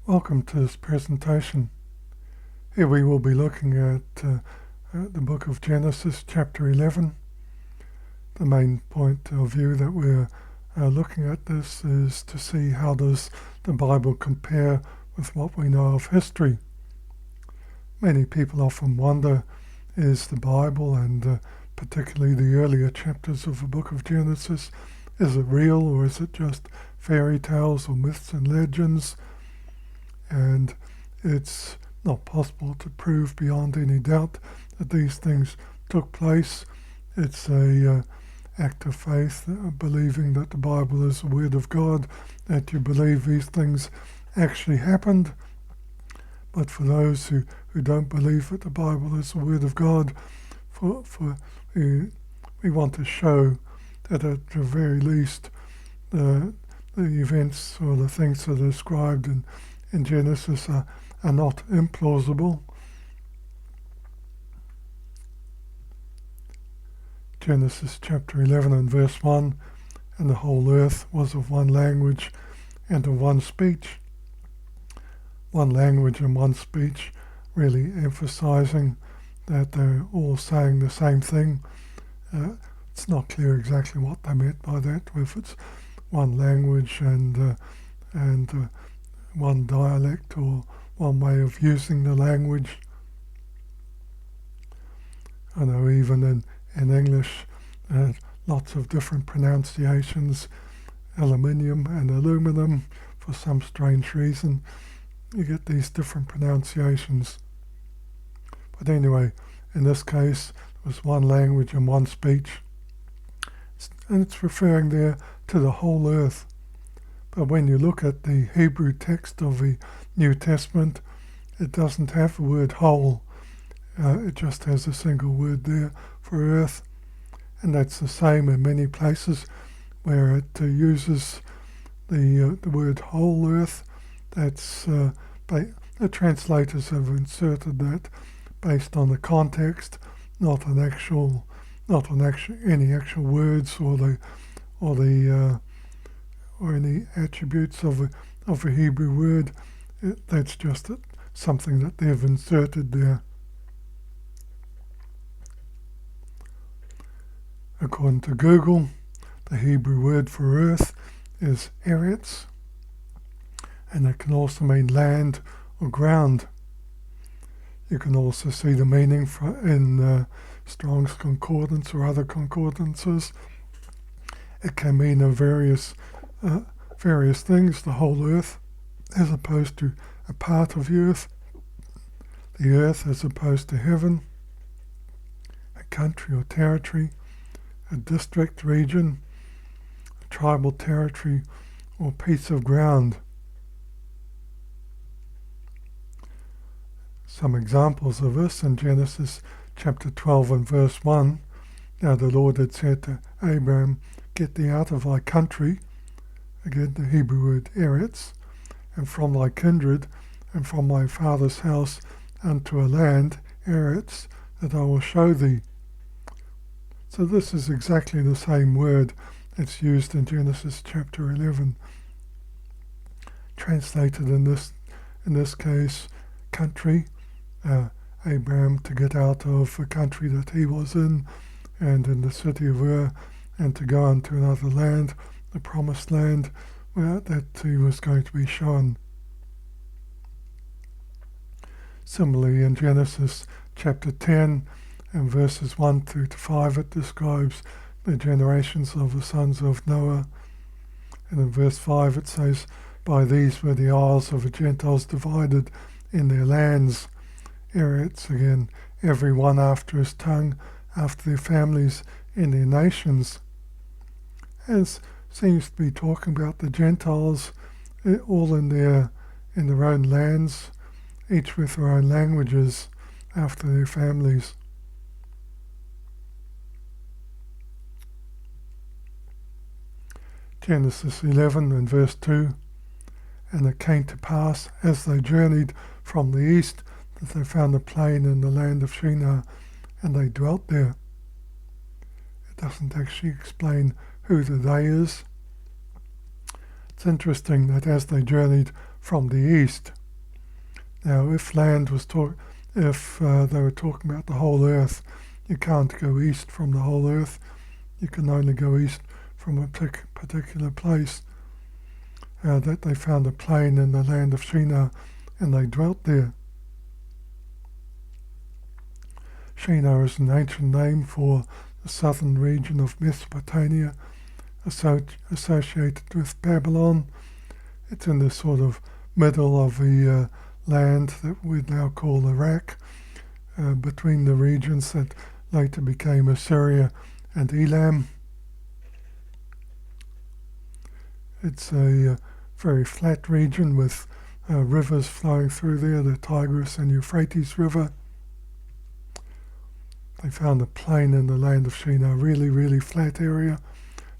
Welcome to this presentation. Here we will be looking at the book of Genesis, chapter 11. The main point of view that we're looking at this is to see how does the Bible compare with what we know of history. Many people often wonder, is the Bible, and particularly the earlier chapters of the book of Genesis, is it real or is it just fairy tales or myths and legends? And it's not possible to prove beyond any doubt that these things took place. It's a act of faith, believing that the Bible is the Word of God, that you believe these things actually happened. But for those who don't believe that the Bible is the Word of God, we want to show that at the very least the events or the things that are described in Genesis are not implausible. Genesis chapter 11 and verse 1, and the whole earth was of one language and of one speech. One language and one speech, really emphasizing that they're all saying the same thing. It's not clear exactly what they meant by that, if it's one language and one dialect or one way of using the language. I know even in English, lots of different pronunciations, aluminium and aluminum, for some strange reason. You get these different pronunciations. But anyway, in this case, it was one language and one speech. And it's referring there to the whole earth. But when you look at the Hebrew text of the New Testament, it doesn't have the word whole. It just has a single word there for earth. And that's the same in many places where it uses the word whole earth. That's the translators have inserted that based on the context, not on any actual words or any attributes of a Hebrew word. That's just something that they've inserted there. According to Google, the Hebrew word for earth is eretz, and it can also mean land or ground. You can also see the meaning in Strong's Concordance or other concordances. It can mean various things, the whole earth, as opposed to a part of the earth as opposed to heaven, a country or territory, a district, region, a tribal territory, or piece of ground. Some examples of this in Genesis chapter 12 and verse 1. Now the Lord had said to Abraham, "Get thee out of thy country," again the Hebrew word eretz, "and from thy kindred, and from thy father's house, unto a land, eretz, that I will show thee." So this is exactly the same word that's used in Genesis chapter 11. Translated in this case, country, Abraham to get out of the country that he was in, and in the city of Ur, and to go on to another land, the promised land, that he was going to be shown. Similarly, in Genesis chapter 10 and verses 1 through to 5, it describes the generations of the sons of Noah. And in verse 5 it says, "By these were the isles of the Gentiles divided in their lands." Eretz, again, every one after his tongue, after their families, in their nations. As seems to be talking about the Gentiles, all in their own lands, each with their own languages, after their families. Genesis 11 and verse 2, "And it came to pass, as they journeyed from the east, that they found a plain in the land of Shinar, and they dwelt there." It doesn't actually explain who the they is. It's interesting that as they journeyed from the east, now if they were talking about the whole earth, you can't go east from the whole earth. You can only go east from a particular place. That they found a plain in the land of Shinar, and they dwelt there. Shinar is an ancient name for the southern region of Mesopotamia, associated with Babylon. It's in the sort of middle of the land that we now call Iraq, between the regions that later became Assyria and Elam. It's a very flat region with rivers flowing through there, the Tigris and Euphrates River. They found a plain in the land of Shinar, really, really flat area.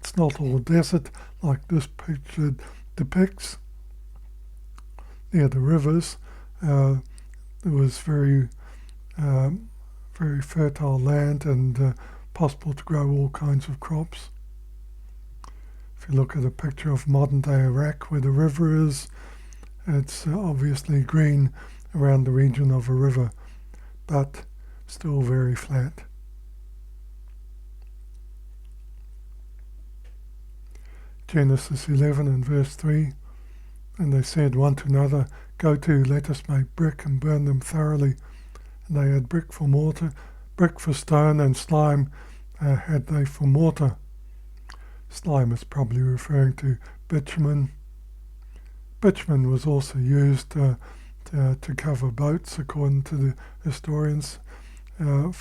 It's not all desert like this picture depicts. Near the rivers, there was very fertile land and possible to grow all kinds of crops. If you look at a picture of modern-day Iraq where the river is, it's obviously green around the region of a river, but still very flat. Genesis 11 and verse 3, and they said one to another, "Go to, let us make brick and burn them thoroughly." And they had brick for mortar, brick for stone, and slime had they for mortar. Slime is probably referring to bitumen. Bitumen was also used to cover boats, according to the historians. It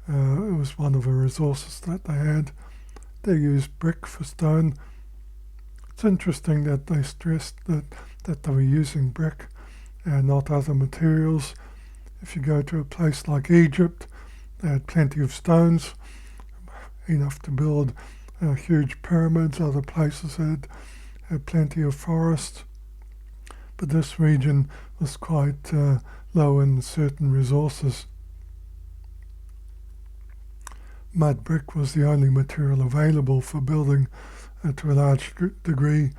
was one of the resources that they had. They used brick for stone. It's interesting that they stressed that they were using brick and not other materials. If you go to a place like Egypt, they had plenty of stones, enough to build huge pyramids. Other places had plenty of forest. But this region was quite low in certain resources. Mud brick was the only material available for building to a large degree.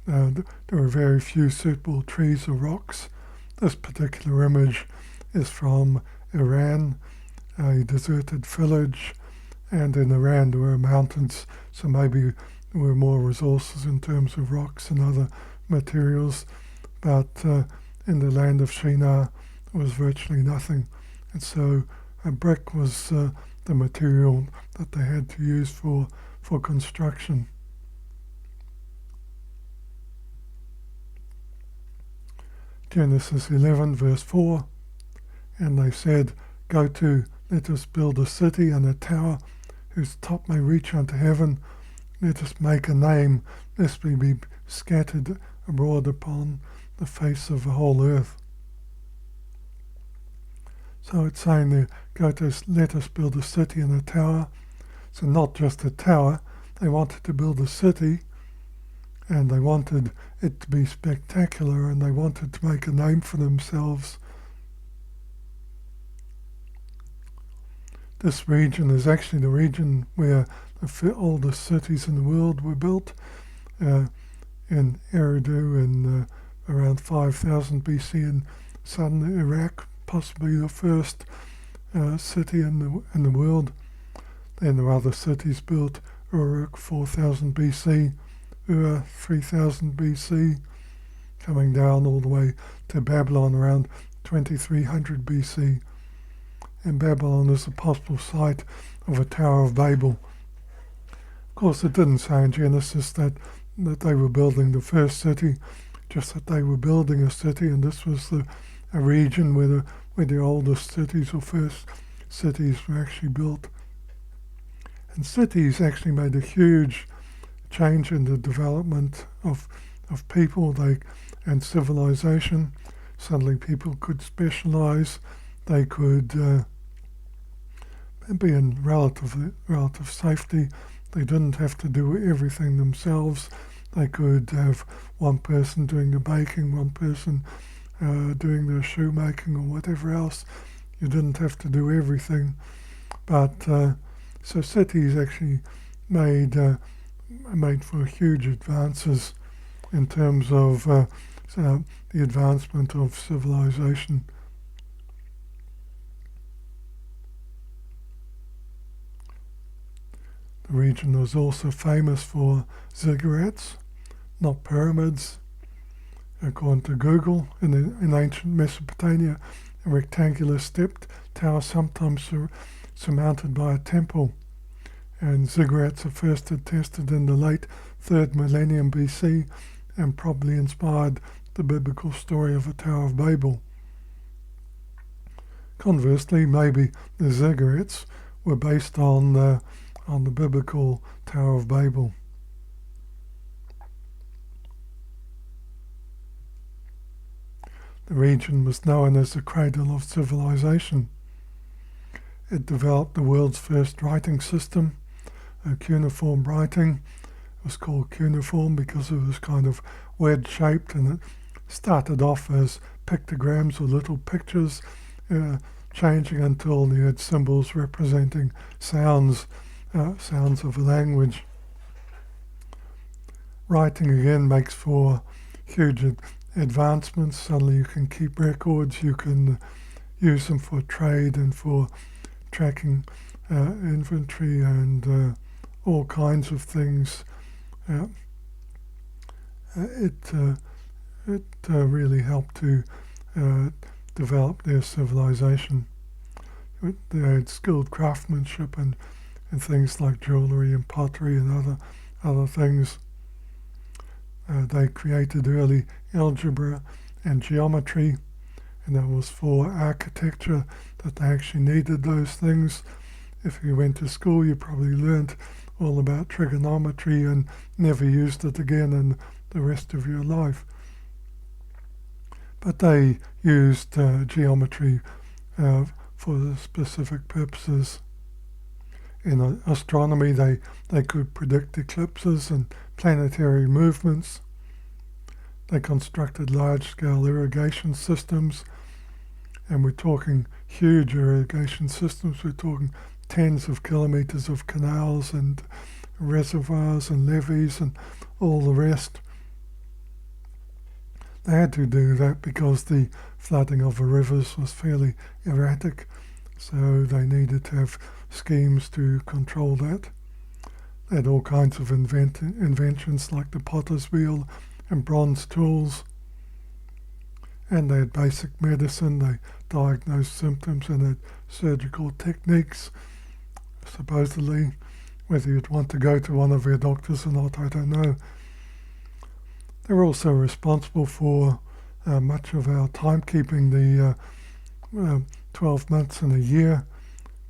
There were very few suitable trees or rocks. This particular image is from Iran, a deserted village, and in Iran there were mountains, so maybe there were more resources in terms of rocks and other materials, but in the land of Shinar there was virtually nothing, and so a brick was the material that they had to use for construction. Genesis 11 verse 4, and they said, "Go to, let us build a city and a tower whose top may reach unto heaven. Let us make a name, lest we be scattered abroad upon the face of the whole earth." So it's saying there, let us build a city and a tower. So not just a tower, they wanted to build a city, and they wanted it to be spectacular, and they wanted to make a name for themselves. This region is actually the region where the oldest cities in the world were built, in Eridu in around 5000 BC in southern Iraq, possibly the first city in the world. Then there were other cities built: Uruk 4000 BC, Ur 3000 BC, coming down all the way to Babylon around 2300 BC. And Babylon is a possible site of a Tower of Babel. Of course, it didn't say in Genesis that they were building the first city, just that they were building a city, and this was a region where the oldest cities or first cities were actually built. And cities actually made a huge change in the development of people and civilization. Suddenly people could specialize, they could be in relative safety. They didn't have to do everything themselves. They could have one person doing the baking, one person doing the shoemaking or whatever else. You didn't have to do everything. But so cities actually made for huge advances in terms of the advancement of civilization. The region was also famous for ziggurats, not pyramids. According to Google, in ancient Mesopotamia, a rectangular stepped tower sometimes surmounted by a temple, and ziggurats are first attested in the late 3rd millennium BC and probably inspired the biblical story of the Tower of Babel. Conversely, maybe the ziggurats were based on the biblical Tower of Babel. The region was known as the cradle of civilization. It developed the world's first writing system, cuneiform writing. It was called cuneiform because it was kind of wedge-shaped, and it started off as pictograms or little pictures, changing until you had symbols representing sounds of a language. Writing again makes for huge advancements. Suddenly you can keep records, you can use them for trade and for tracking inventory and all kinds of things. It really helped to develop their civilization. They had skilled craftsmanship and things like jewelry and pottery and other things. They created early algebra and geometry, and that was for architecture that they actually needed those things. If you went to school, you probably learned all about trigonometry and never used it again in the rest of your life. But they used geometry for specific purposes. In astronomy, they could predict eclipses and planetary movements. They constructed large-scale irrigation systems, and we're talking huge irrigation systems. We're talking tens of kilometers of canals and reservoirs and levees and all the rest. They had to do that because the flooding of the rivers was fairly erratic, so they needed to have schemes to control that. They had all kinds of inventions like the potter's wheel and bronze tools. And they had basic medicine. They diagnosed symptoms and had surgical techniques, supposedly. Whether you'd want to go to one of their doctors or not, I don't know. They were also responsible for much of our timekeeping, the 12 months in a year.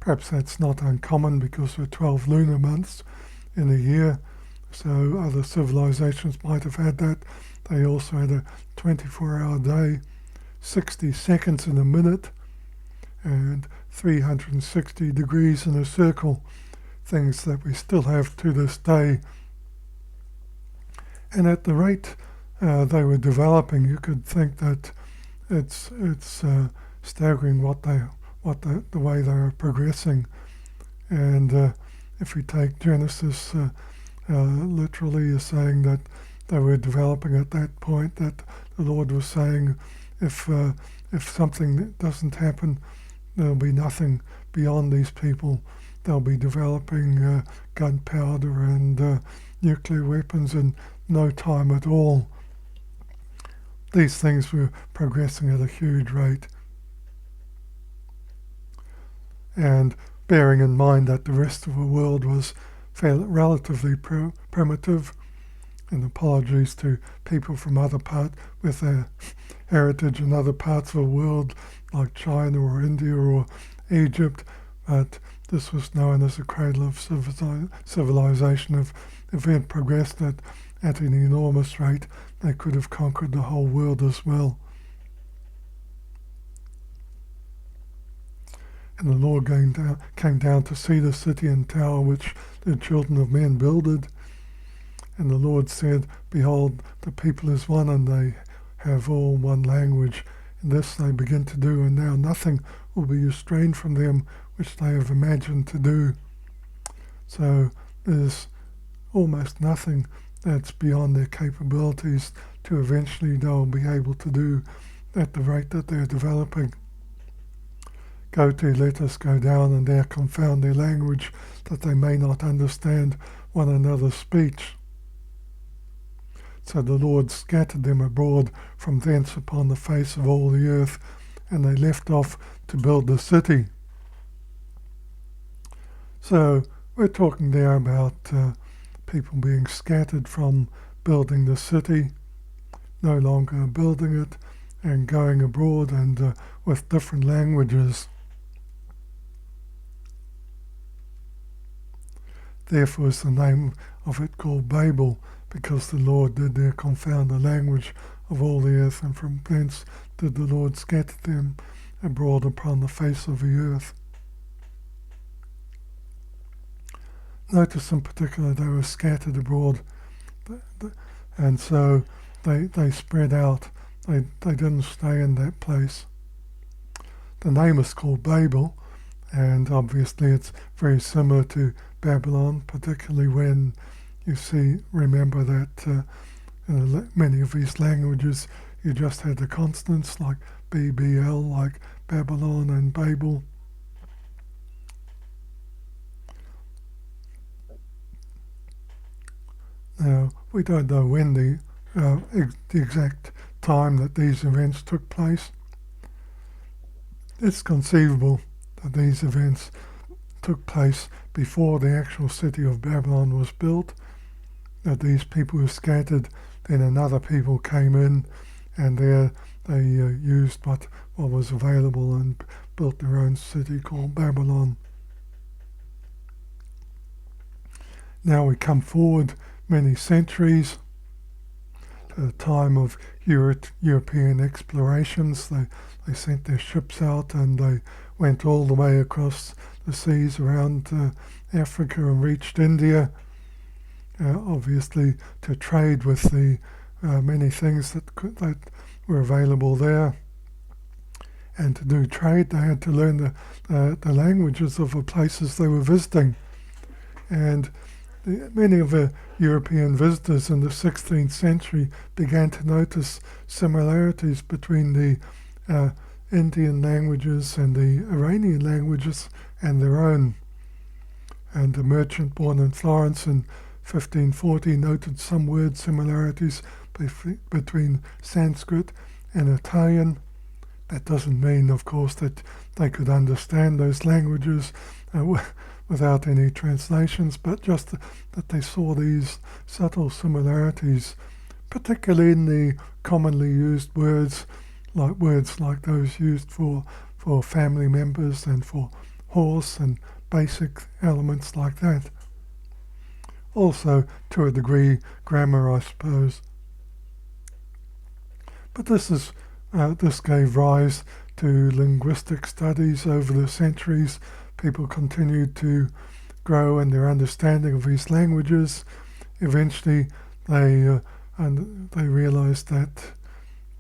Perhaps that's not uncommon because there are 12 lunar months in a year, so other civilizations might have had that. They also had a 24-hour day, 60 seconds in a minute, and 360 degrees in a circle, things that we still have to this day. And at the rate they were developing, you could think that it's staggering the way they are progressing. And if we take Genesis literally as saying that they were developing at that point, that the Lord was saying, if something doesn't happen, there'll be nothing beyond these people. They'll be developing gunpowder and nuclear weapons in no time at all. These things were progressing at a huge rate. And bearing in mind that the rest of the world was relatively primitive, and apologies to people from other parts with their heritage in other parts of the world like China or India or Egypt, but this was known as the cradle of civilization. If they had progressed at an enormous rate, they could have conquered the whole world as well. And the Lord came down to see the city and tower which the children of men builded. And the Lord said, Behold, the people is one, and they have all one language. And this they begin to do, and now nothing will be restrained from them which they have imagined to do. So there's almost nothing that's beyond their capabilities to eventually they'll be able to do at the rate that they're developing. Go to, let us go down and there confound their language, that they may not understand one another's speech. So the Lord scattered them abroad from thence upon the face of all the earth, and they left off to build the city. So we're talking there about people being scattered from building the city, no longer building it, and going abroad and with different languages. Therefore is the name of it called Babel, because the Lord did there confound the language of all the earth, and from thence did the Lord scatter them abroad upon the face of the earth. Notice in particular they were scattered abroad, and so they spread out. They didn't stay in that place. The name is called Babel, and obviously it's very similar to Babylon, particularly when you remember that in many of these languages you just had the consonants like BBL, like Babylon and Babel. Now, we don't know when the exact time that these events took place. It's conceivable that these events took place before the actual city of Babylon was built, that these people were scattered, then another people came in, and there they used what was available and built their own city called Babylon. Now we come forward many centuries to the time of European explorations. They sent their ships out and they went all the way across the seas around Africa and reached India, obviously to trade with the many things that were available there. And to do trade, they had to learn the languages of the places they were visiting. And many of the European visitors in the 16th century began to notice similarities between the Indian languages and the Iranian languages and their own. And a merchant born in Florence in 1540 noted some word similarities between Sanskrit and Italian. That doesn't mean, of course, that they could understand those languages without any translations, but just that they saw these subtle similarities, particularly in the commonly used words like those used for family members and for horse and basic elements like that. Also, to a degree, grammar, I suppose. But this gave rise to linguistic studies over the centuries. People continued to grow in their understanding of these languages. Eventually, they realized that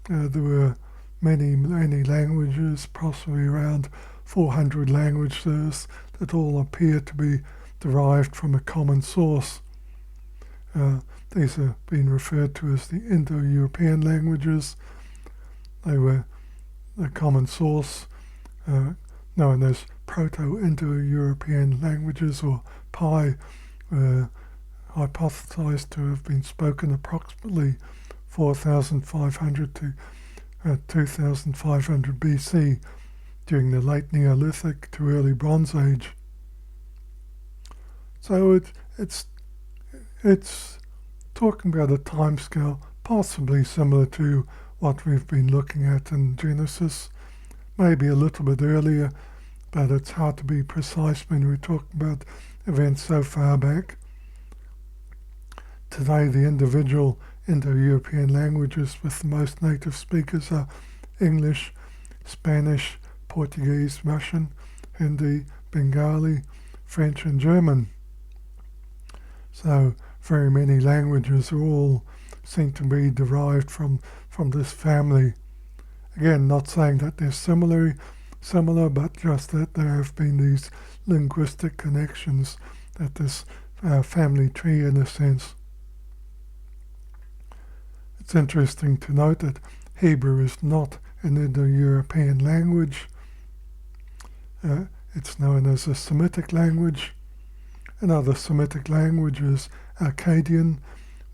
there were many languages, possibly around 400 languages, that all appear to be derived from a common source. These are being referred to as the Indo-European languages. They were the common source, known as Proto-Indo-European languages, or PIE, were hypothesized to have been spoken approximately 4,500 to 2,500 BC during the late Neolithic to early Bronze Age. So it's talking about a timescale possibly similar to what we've been looking at in Genesis, maybe a little bit earlier, but it's hard to be precise when we talk about events so far back. Today, the individual Indo-European languages with the most native speakers are English, Spanish, Portuguese, Russian, Hindi, Bengali, French and German. So very many languages are all seem to be derived from this family. Again, not saying that they're similar, but just that there have been these linguistic connections, that this family tree, in a sense. It's interesting to note that Hebrew is not an Indo-European language. It's known as a Semitic language. Another Semitic language is Akkadian,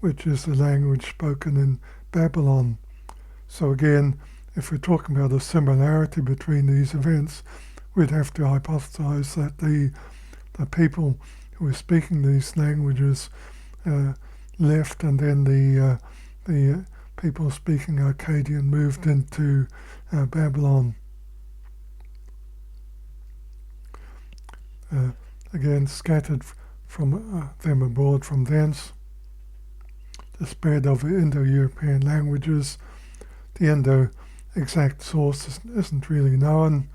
which is the language spoken in Babylon. So again, if we're talking about a similarity between these events, we'd have to hypothesize that the people who were speaking these languages left, and then the people speaking Akkadian moved into Babylon. Again, scattered from them abroad from thence. The spread of Indo-European languages. The exact source isn't really known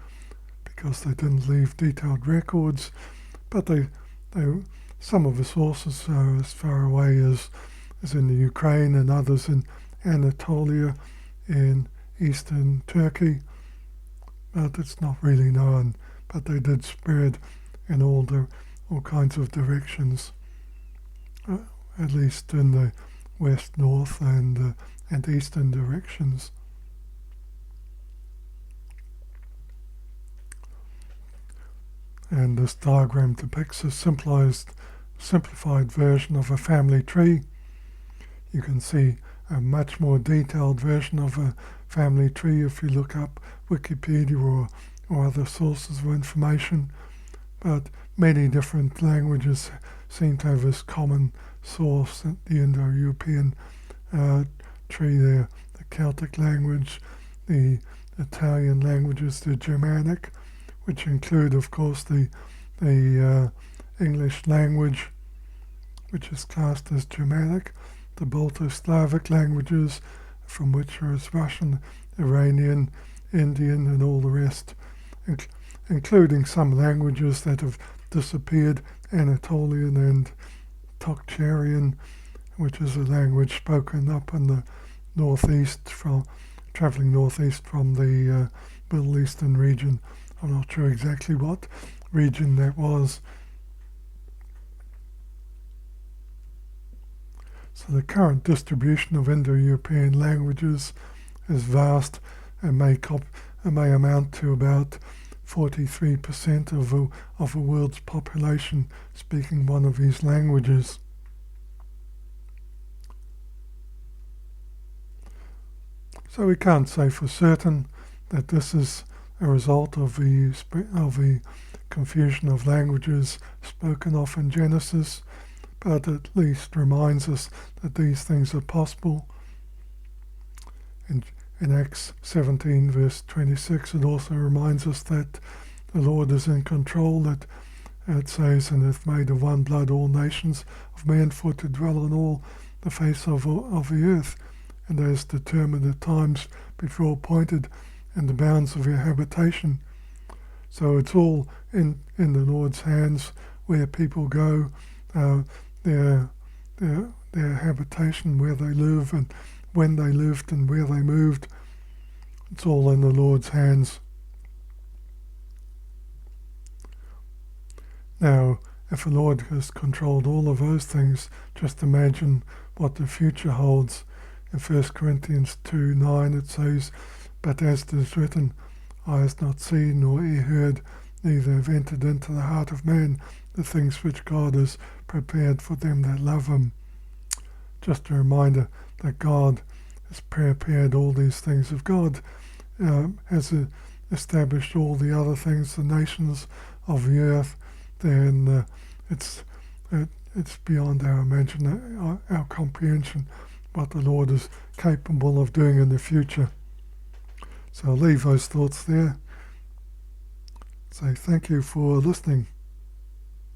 because they didn't leave detailed records, but some of the sources are as far away as in the Ukraine, and others in Anatolia, in eastern Turkey, but it's not really known. But they did spread in all kinds of directions, at least in the west, north, and eastern directions. And this diagram depicts a simplified version of a family tree. You can see a much more detailed version of a family tree if you look up Wikipedia or other sources of information. But many different languages seem to have this common source, the Indo-European tree there, the Celtic language, the Italian languages, the Germanic, which include, of course, the English language, which is classed as Germanic, the Balto-Slavic languages, from which are Russian, Iranian, Indian, and all the rest, including some languages that have disappeared, Anatolian and Tocharian, which is a language spoken up in the northeast, traveling northeast from the Middle Eastern region. I'm not sure exactly what region that was. So the current distribution of Indo-European languages is vast and may amount to about 43% of the world's population speaking one of these languages. So we can't say for certain that this is a result of the confusion of languages spoken of in Genesis, but at least reminds us that these things are possible. In Acts 17 verse 26, it also reminds us that the Lord is in control, that it says, "And hath made of one blood all nations of men for to dwell on all the face of the earth, and has determined the times before appointed and the bounds of your habitation." So it's all in the Lord's hands, where people go, their habitation, where they live, and when they lived and where they moved. It's all in the Lord's hands. Now, if the Lord has controlled all of those things, just imagine what the future holds. In 1 Corinthians 2:9 it says, "But as it is written, eye has not seen nor ear heard, neither have entered into the heart of man the things which God has prepared for them that love him." Just a reminder that God has prepared all these things. If God has established all the other things, the nations of the earth, then it's beyond our imagination, our comprehension, what the Lord is capable of doing in the future. So I'll leave those thoughts there. So thank you for listening.